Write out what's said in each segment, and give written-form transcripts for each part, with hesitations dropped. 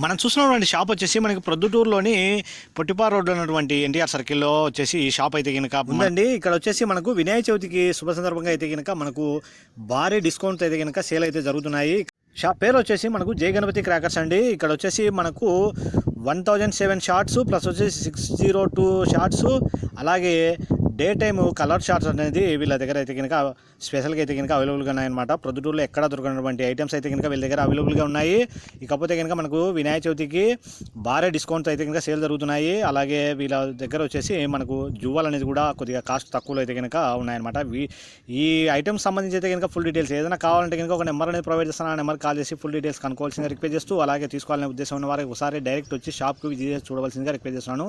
మనం చూసినటువంటి షాప్ వచ్చేసి మనకి ప్రొద్దుటూరులోని పొట్టిపార రోడ్డు ఉన్నటువంటి ఎన్టీఆర్ సర్కిల్లో వచ్చేసి ఈ షాప్ అయితే కనుక ఉందండి. ఇక్కడ వచ్చేసి మనకు వినాయక చవితికి శుభ సందర్భంగా అయితే కనుక మనకు భారీ డిస్కౌంట్ అయితే కనుక సేల్ అయితే జరుగుతున్నాయి. షాప్ పేరు వచ్చేసి మనకు జై గణపతి క్రాకర్స్ అండి. ఇక్కడ వచ్చేసి మనకు 1007 షార్ట్స్ ప్లస్ వచ్చేసి 602 షార్ట్స్, అలాగే డే టైమ్ కలర్ షార్ట్స్ అనేది వీళ్ళ దగ్గర అయితే కనుక స్పెషల్గా అయితే కనుక అవైలబుల్గా ఉన్నాయన్నమాట. ప్రొద్దుటూరులో ఎక్కడ దొరకనటువంటి ఐటమ్స్ అయితే కనుక వీళ్ళ దగ్గర అవైలబుల్గా ఉన్నాయి. ఇకపోతే కనుక మనకు వినాయక చవితికి భారీ డిస్కౌంట్స్ అయితే కనుక సేల్ జరుగుతున్నాయి. అలాగే వీళ్ళ దగ్గర వచ్చేసి మనకు జువ్వలు అనేది కూడా కొద్దిగా కాస్ట్ తక్కువలో అయితే కనుక ఉన్నాయన్నమాట. ఈ ఐటమ్స్ సంబంధించి అయితే కనుక ఫుల్ డీటెయిల్స్ ఏదైనా కావాలంటే కనుక ఒక నెంబర్ అనేది ప్రొవైడ్ చేస్తాను. ఆ నెంబర్ కాల్ చేసి ఫుల్ డీటెయిల్స్ కనుక్కోవాల్సిందిగా రిక్వెస్ట్ చేస్తూ, అలాగే తీసుకోవాలనే ఉద్దేశం ఉన్న వారికి ఒకసారి డైరెక్ట్ వచ్చి షాప్కి విజిట్ చేసి చూడవలసిందిగా రిక్వెస్ట్ చేస్తున్నాను.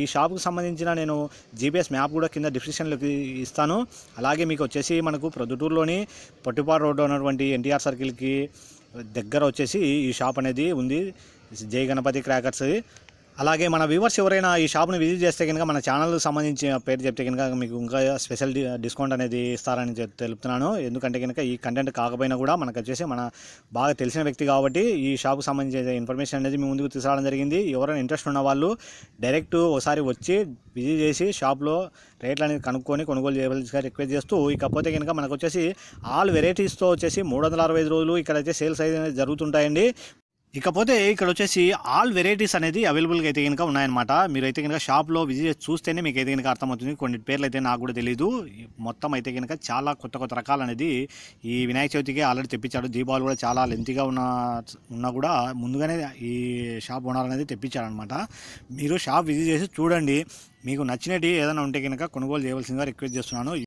ఈ షాప్కి సంబంధించిన నేను జీపీఎస్ మ్యాప్ కూడా కింద డిస్క్రిప్షన్లోకి ఇస్తాను. అలాగే మీకు వచ్చేసి మనకు ప్రొద్దుటూరులోని పొట్టిపార రోడ్డు ఉన్నటువంటి ఎన్టీఆర్ సర్కిల్కి దగ్గర వచ్చేసి ఈ షాప్ అనేది ఉంది, జై గణపతి క్రాకర్స్. అలాగే మన వ్యూవర్స్ ఎవరైనా ఈ షాప్ని విజిట్ చేస్తే కనుక మన ఛానల్కి సంబంధించిన పేరు చెప్తే కనుక మీకు ఇంకా స్పెషల్ డిస్కౌంట్ అనేది ఇస్తారని తెలుపుతున్నాను. ఎందుకంటే కనుక ఈ కంటెంట్ కాకపోయినా కూడా మనకు వచ్చేసి మన బాగా తెలిసిన వ్యక్తి కాబట్టి ఈ షాప్కి సంబంధించిన ఇన్ఫర్మేషన్ అనేది మీ ముందుకు తీసుకురావడం జరిగింది. ఎవరైనా ఇంట్రెస్ట్ ఉన్న వాళ్ళు డైరెక్ట్ ఒకసారి వచ్చి విజిట్ చేసి షాప్లో రేట్లు అనేది కనుక్కొని కొనుగోలు చేయవలసిగా రిక్వెస్ట్ చేస్తూ, ఇకపోతే కనుక మనకు వచ్చేసి ఆల్ వెరైటీస్తో వచ్చేసి 365 రోజులు ఇక్కడైతే సేల్స్ అయితే జరుగుతుంటాయండి. ఇకపోతే ఇక్కడ వచ్చేసి ఆల్ వెరైటీస్ అనేది అవైలబుల్గా అయితే కనుక ఉన్నాయన్నమాట. మీరు అయితే కనుక షాప్లో విజిట్ చేసి చూస్తేనే మీకు అయితే కనుక అర్థమవుతుంది. కొన్ని పేర్లు అయితే నాకు కూడా తెలియదు. మొత్తం అయితే కనుక చాలా కొత్త కొత్త రకాలు అనేది ఈ వినాయక చవితికి ఆల్రెడీ తెప్పించాడు. దీపావళి కూడా చాలా లెంతీగా ఉన్నా కూడా ముందుగానే ఈ షాప్ ఓనర్ అనేది తెప్పించాడనమాట. మీరు షాప్ విజిట్ చేసి చూడండి, మీకు నచ్చినవి ఏదైనా ఉంటే కనుక కొనుగోలు చేయవలసిందిగా రిక్వెస్ట్ చేస్తున్నాను.